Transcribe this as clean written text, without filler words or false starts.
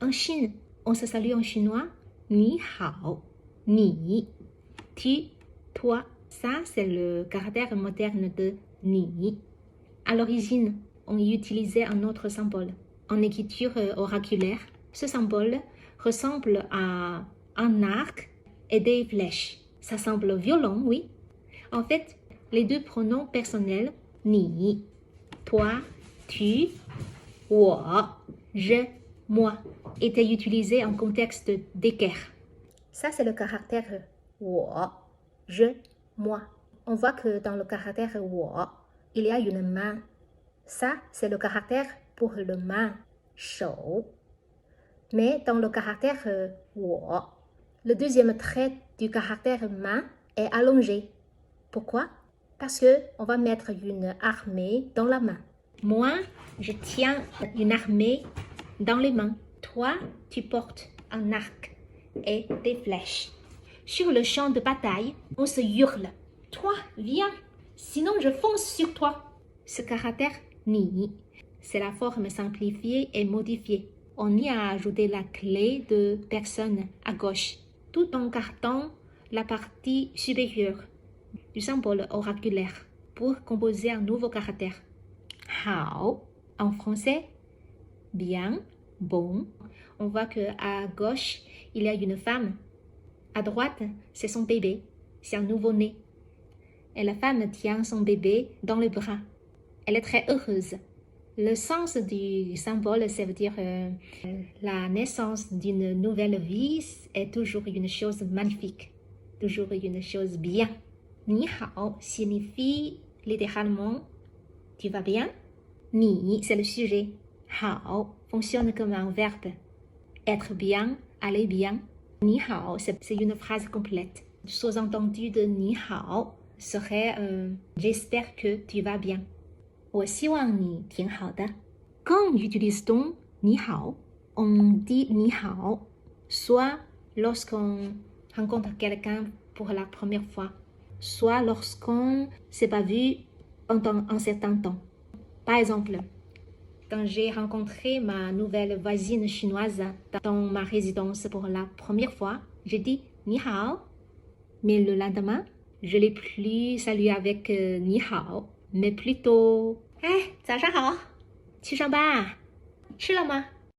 En Chine, on se salue en chinois, ni hao, ni, tu, toi. Ça, c'est le caractère moderne de ni. À l'origine, on y utilisait un autre symbole. En écriture oraculaire, ce symbole ressemble à un arc et des flèches. Ça semble violent, oui. En fait, les deux pronoms personnels, ni, toi, tu, wo, je, moi, étaient utilisés en contexte d'équerre. Ça, c'est le caractère wo, je, moi. On voit que dans le caractère wo, il y a une main. Ça, c'est le caractère pour le main, shou. Mais dans le caractère wo, le deuxième trait du caractère main est allongé. Pourquoi? Parce qu'on va mettre une armée dans la main. Moi, je tiens une armée dans les mains. Toi, tu portes un arc et des flèches. Sur le champ de bataille, on se hurle. Toi, viens, sinon je fonce sur toi. Ce caractère ni, c'est la forme simplifiée et modifiée. On y a ajouté la clé de personne à gauche, tout en gardant la partie supérieure du symbole oraculaire pour composer un nouveau caractère. Hao, en français, bien, bon. On voit qu'à gauche, il y a une femme. À droite, c'est son bébé, c'est un nouveau-né. Et la femme tient son bébé dans les bras. Elle est très heureuse. Le sens du symbole, ça veut dire la naissance d'une nouvelle vie est toujours une chose magnifique, toujours une chose bien. Ni hao signifie littéralement tu vas bien. Ni, c'est le sujet. Hao fonctionne comme un verbe. Être bien, aller bien. Ni hao, c'est une phrase complète. Le sous-entendu de ni hao serait j'espère que tu vas bien. 我希望你挺好的. Quand utilise-t-on ni hao? On dit ni hao, soit lorsqu'on rencontre quelqu'un pour la première fois, soit lorsqu'on ne s'est pas vu pendant un certain temps. Par exemple, quand j'ai rencontré ma nouvelle voisine chinoise dans ma résidence pour la première fois, j'ai dit ni hao, mais le lendemain, je l'ai plus salué avec ni hao, mais plutôt 哎，早上好，去上班啊？吃了吗？